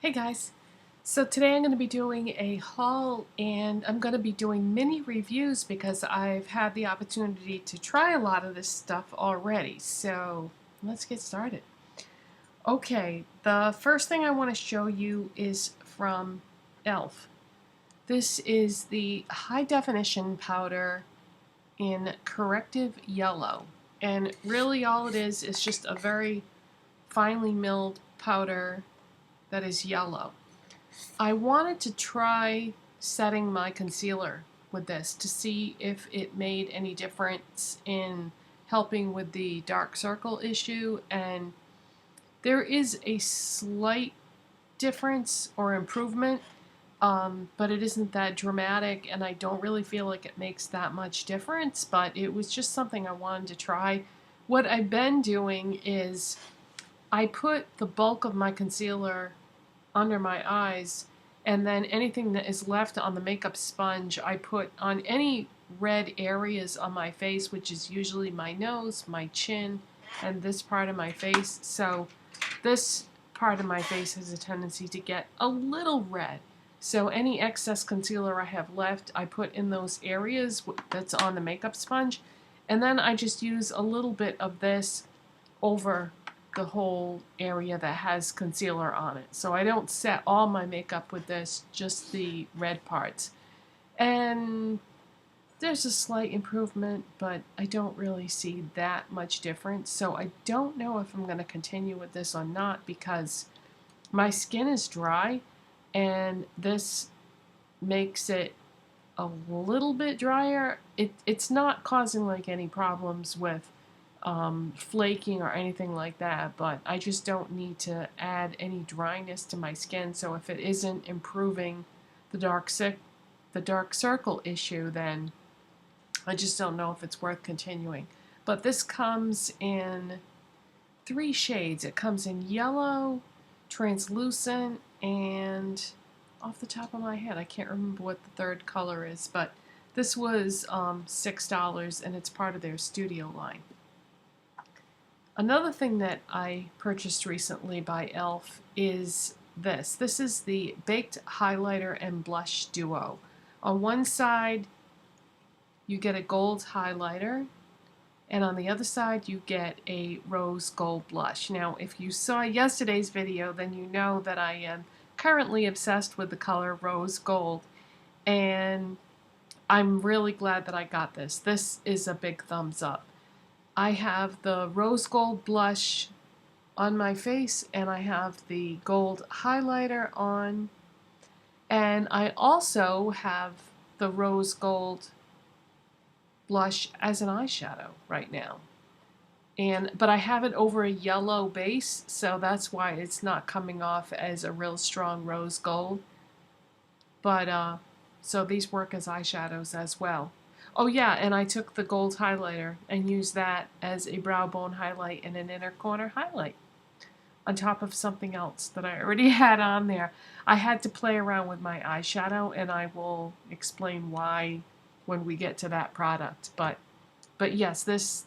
Hey guys, so today I'm going to be doing a haul and I'm going to be doing mini reviews because I've had the opportunity to try a lot of this stuff already. So let's get started. Okay, the first thing I want to show you is from e.l.f. This is the high definition powder in corrective yellow, and really all it is just a very finely milled powder that is yellow. I wanted to try setting my concealer with this to see if it made any difference in helping with the dark circle issue, and there is a slight difference or improvement, but it isn't that dramatic and I don't really feel like it makes that much difference, but it was just something I wanted to try. What I've been doing is I put the bulk of my concealer under my eyes, and then anything that is left on the makeup sponge I put on any red areas on my face, which is usually my nose, my chin, and this part of my face. So this part of my face has a tendency to get a little red. So any excess concealer I have left, I put in those areas that's on the makeup sponge, and then I just use a little bit of this over the whole area that has concealer on it. So I don't set all my makeup with this, just the red parts. And there's a slight improvement, but I don't really see that much difference. So I don't know if I'm going to continue with this or not because my skin is dry and this makes it a little bit drier. It's not causing like any problems with flaking or anything like that, but I just don't need to add any dryness to my skin. So if it isn't improving the dark circle issue, then I just don't know if it's worth continuing. But this comes in 3 shades. It comes in yellow, translucent, and off the top of my head I can't remember what the third color is, but this was $6 and it's part of their studio line. Another thing that I purchased recently by e.l.f. is this. This is the Baked Highlighter and Blush Duo. On one side, you get a gold highlighter, and on the other side, you get a rose gold blush. Now, if you saw yesterday's video, then you know that I am currently obsessed with the color rose gold, and I'm really glad that I got this. This is a big thumbs up. I have the rose gold blush on my face and I have the gold highlighter on, and I also have the rose gold blush as an eyeshadow right now. But I have it over a yellow base, so that's why it's not coming off as a real strong rose gold. But so these work as eyeshadows as well. Oh yeah, and I took the gold highlighter and used that as a brow bone highlight and an inner corner highlight on top of something else that I already had on there. I had to play around with my eyeshadow, and I will explain why when we get to that product. But yes, this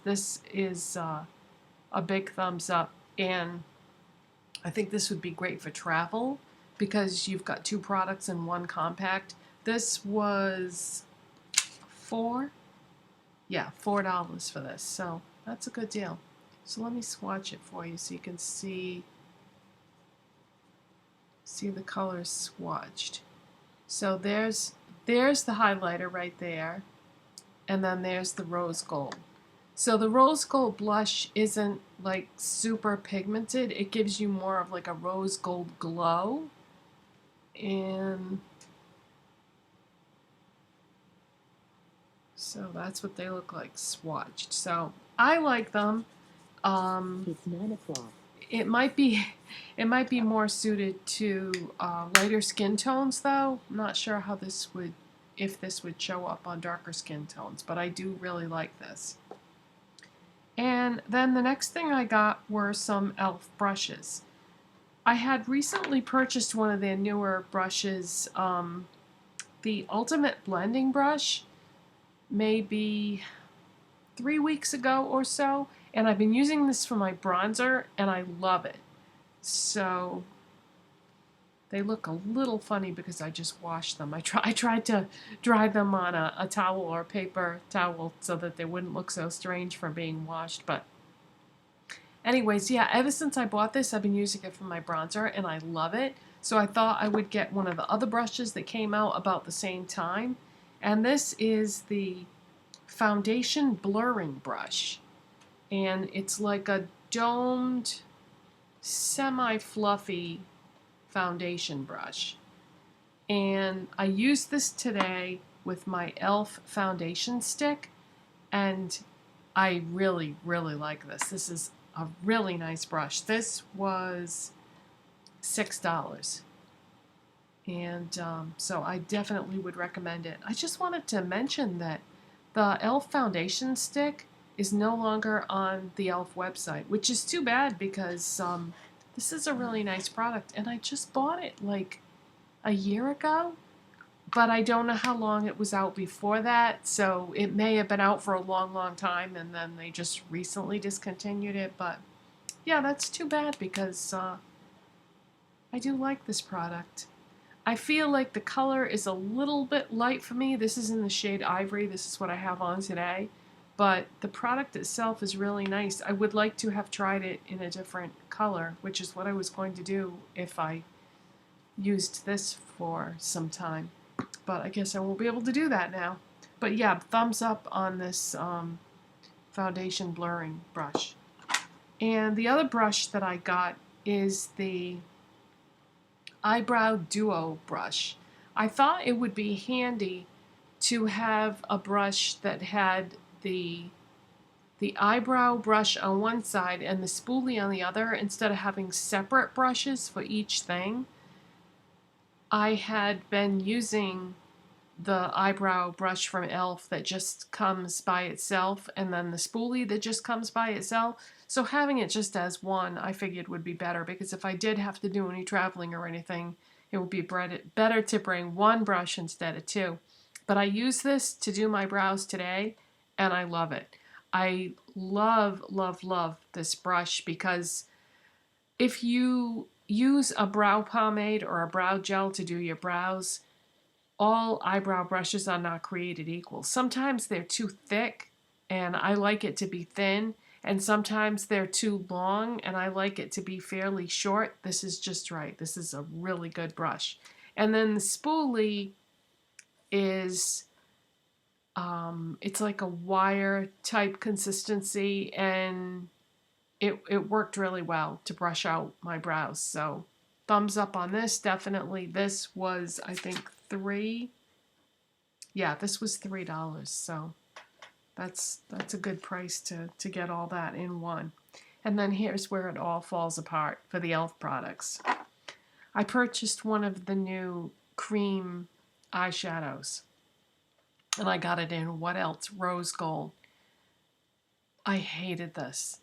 is a big thumbs up, and I think this would be great for travel because you've got 2 products in one compact. This was $4 for this, so that's a good deal. So let me swatch it for you so you can see the colors swatched. So there's the highlighter right there, and then there's the rose gold. So the rose gold blush isn't like super pigmented. It gives you more of like a rose gold glow, and so that's what they look like swatched. So I like them. It's 9 o'clock. It might be more suited to lighter skin tones, though. I'm not sure how if this would show up on darker skin tones, but I do really like this. And then the next thing I got were some e.l.f. brushes. I had recently purchased one of their newer brushes, the Ultimate Blending Brush, maybe 3 weeks ago or so, and I've been using this for my bronzer and I love it. So They look a little funny because I just washed them. I tried to dry them on a towel or a paper towel so that they wouldn't look so strange from being washed. But anyways, yeah, ever since I bought this, I've been using it for my bronzer, and I love it. So I thought I would get one of the other brushes that came out about the same time. And this is the foundation blurring brush. And it's like a domed, semi-fluffy foundation brush. And I used this today with my e.l.f. foundation stick, and I really, really like this. This is a really nice brush. This was $6. And so I definitely would recommend it. I just wanted to mention that the e.l.f. foundation stick is no longer on the e.l.f. website, which is too bad because this is a really nice product, and I just bought it like a year ago, but I don't know how long it was out before that, so it may have been out for a long, long time, and then they just recently discontinued it. But yeah, that's too bad because I do like this product. I feel like the color is a little bit light for me. This is in the shade Ivory. This is what I have on today. But the product itself is really nice. I would like to have tried it in a different color, which is what I was going to do if I used this for some time. But I guess I won't be able to do that now. But yeah, thumbs up on this foundation blurring brush. And the other brush that I got is the Eyebrow Duo brush. I thought it would be handy to have a brush that had the eyebrow brush on one side and the spoolie on the other, instead of having separate brushes for each thing. I had been using the eyebrow brush from e.l.f. that just comes by itself, and then the spoolie that just comes by itself. So having it just as one, I figured would be better, because if I did have to do any traveling or anything, it would be better to bring one brush instead of two. But I use this to do my brows today, and I love it. I love, love, love this brush, because if you use a brow pomade or a brow gel to do your brows, all eyebrow brushes are not created equal. Sometimes they're too thick, and I like it to be thin, and sometimes they're too long, and I like it to be fairly short. This is just right. This is a really good brush. And then the spoolie is, it's like a wire type consistency, and it worked really well to brush out my brows. So thumbs up on this, definitely. This was, I think, this was $3. So that's a good price to get all that in one. And then here's where it all falls apart for the e.l.f. products. I purchased one of the new cream eyeshadows, and I got it in, what else? Rose gold. I hated this.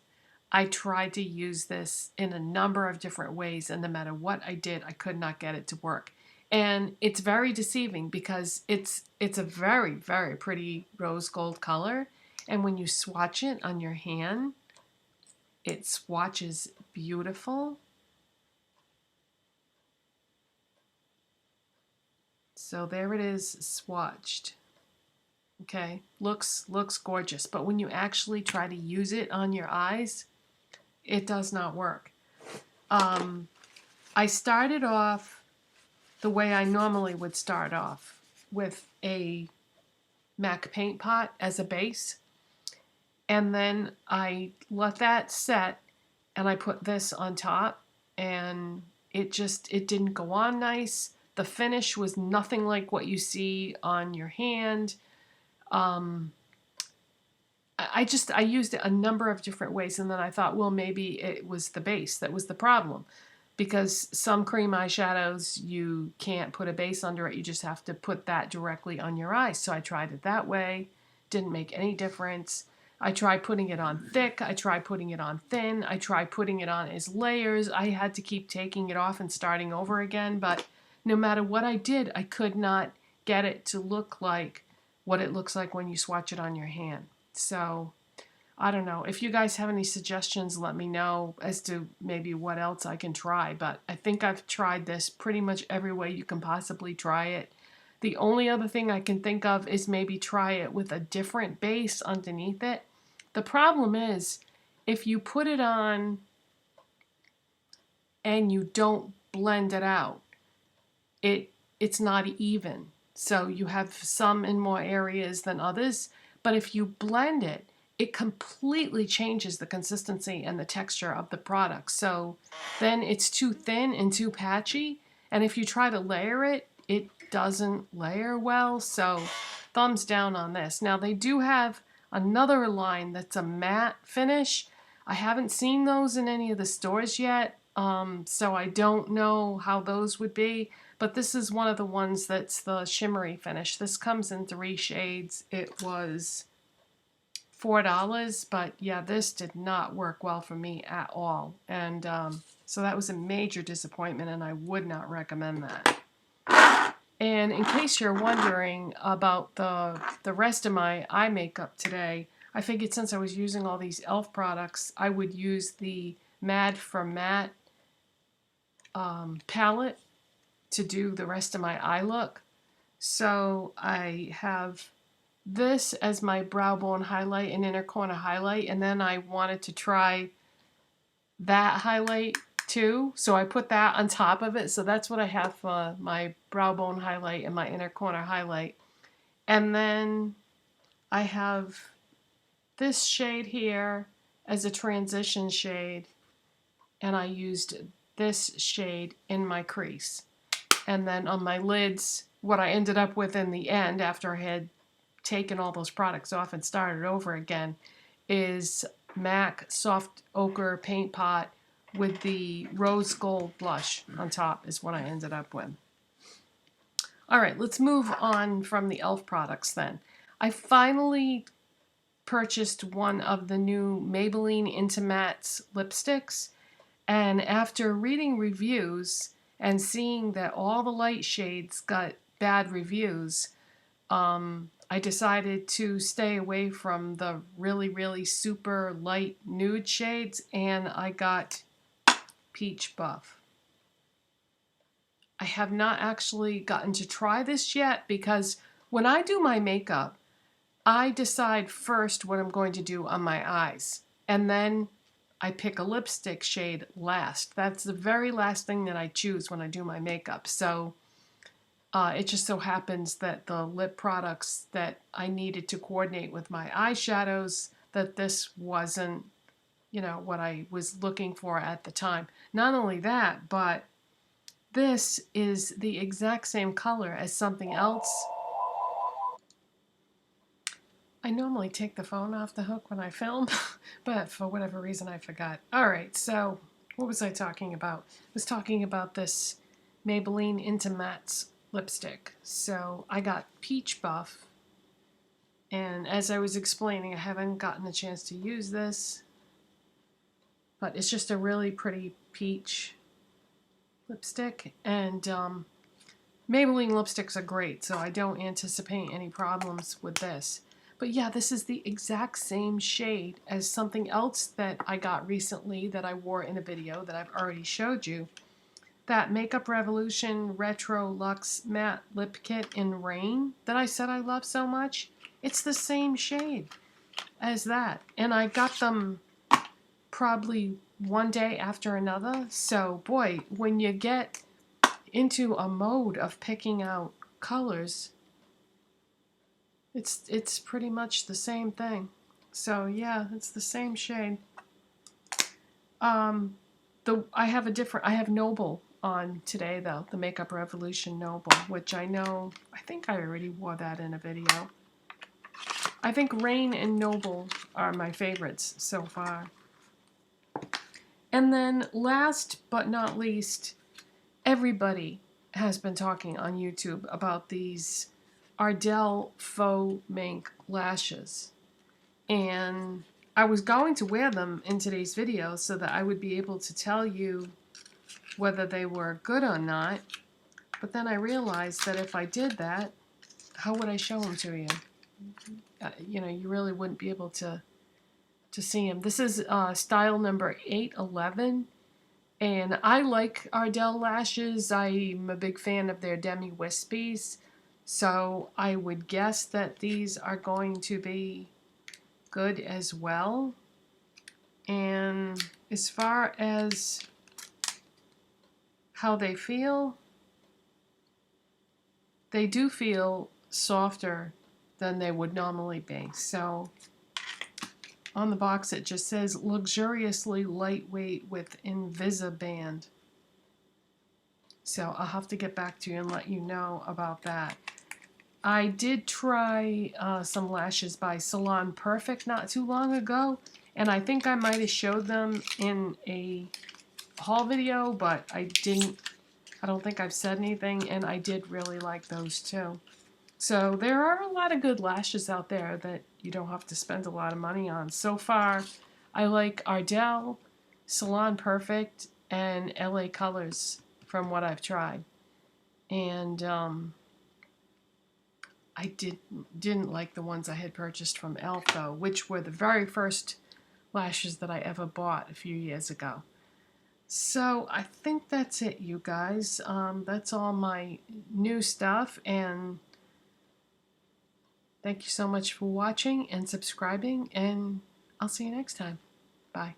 I tried to use this in a number of different ways, and no matter what I did, I could not get it to work. And it's very deceiving because it's a very, very pretty rose gold color, and when you swatch it on your hand, it swatches beautiful. So there it is, swatched. Okay, looks gorgeous, but when you actually try to use it on your eyes, it does not work. I started off the way I normally would start off, with a MAC paint pot as a base, and then I let that set, and I put this on top, and it didn't go on nice. The finish was nothing like what you see on your hand. I used it a number of different ways, and then I thought, well, maybe it was the base that was the problem, because some cream eyeshadows, you can't put a base under it, you just have to put that directly on your eyes. So I tried it that way, didn't make any difference. I tried putting it on thick, I tried putting it on thin, I tried putting it on as layers. I had to keep taking it off and starting over again, but no matter what I did, I could not get it to look like what it looks like when you swatch it on your hand. So I don't know. If you guys have any suggestions, let me know as to maybe what else I can try. But I think I've tried this pretty much every way you can possibly try it. The only other thing I can think of is maybe try it with a different base underneath it. The problem is, if you put it on and you don't blend it out, it's not even. So you have some in more areas than others. But if you blend it, it completely changes the consistency and the texture of the product. So then it's too thin and too patchy. And if you try to layer it, it doesn't layer well. So thumbs down on this. Now they do have another line that's a matte finish. I haven't seen those in any of the stores yet. So I don't know how those would be. But this is one of the ones that's the shimmery finish. This comes in 3 shades. It was $4, but yeah, this did not work well for me at all. And so that was a major disappointment, and I would not recommend that. And in case you're wondering about the rest of my eye makeup today, I figured since I was using all these e.l.f. products, I would use the Mad for Matte palette to do the rest of my eye look. So I have this as my brow bone highlight and inner corner highlight, and then I wanted to try that highlight too, so I put that on top of it. So that's what I have for my brow bone highlight and my inner corner highlight. And then I have this shade here as a transition shade, and I used this shade in my crease. And then on my lids, what I ended up with in the end after I had taken all those products off and started over again is MAC Soft Ochre Paint Pot with the rose gold blush on top is what I ended up with. All right, let's move on from the e.l.f. products then. I finally purchased one of the new Maybelline Intimattes lipsticks, and after reading reviews and seeing that all the light shades got bad reviews, I decided to stay away from the really, really super light nude shades, and I got Peach Buff. I have not actually gotten to try this yet because when I do my makeup, I decide first what I'm going to do on my eyes, and then I pick a lipstick shade last. That's the very last thing that I choose when I do my makeup. So it just so happens that the lip products that I needed to coordinate with my eyeshadows, that this wasn't, you know, what I was looking for at the time. Not only that, but this is the exact same color as something else. I normally take the phone off the hook when I film, but for whatever reason I forgot. All right, so what was I talking about? I was talking about this Maybelline Intimattes lipstick. So I got Peach Buff, and as I was explaining, I haven't gotten a chance to use this, but it's just a really pretty peach lipstick, and Maybelline lipsticks are great, so I don't anticipate any problems with this. But yeah, this is the exact same shade as something else that I got recently that I wore in a video that I've already showed you. That Makeup Revolution Retro Luxe Matte Lip Kit in Rain that I said I love so much. It's the same shade as that. And I got them probably one day after another. So boy, when you get into a mode of picking out colors, it's pretty much the same thing. So yeah, it's the same shade. I have Noble on today though, the Makeup Revolution Noble, which I think I already wore that in a video. I think Rain and Noble are my favorites so far. And then last but not least, everybody has been talking on YouTube about these Ardell Faux Mink lashes. And I was going to wear them in today's video so that I would be able to tell you whether they were good or not. But then I realized that if I did that, how would I show them to you? You know, you really wouldn't be able to to see them. This is style number 811. And I like Ardell lashes. I'm a big fan of their demi wispies. So I would guess that these are going to be good as well. And as far as how they feel, they do feel softer than they would normally be. So on the box it just says luxuriously lightweight with Invisiband. So I'll have to get back to you and let you know about that. I did try some lashes by Salon Perfect not too long ago, and I think I might have showed them in a haul video, but I don't think I've said anything, and I did really like those too. So there are a lot of good lashes out there that you don't have to spend a lot of money on. So far, I like Ardell, Salon Perfect, and LA Colors from what I've tried. And I didn't like the ones I had purchased from e.l.f. though, which were the very first lashes that I ever bought a few years ago. So I think that's it, you guys. That's all my new stuff, and thank you so much for watching and subscribing, and I'll see you next time. Bye.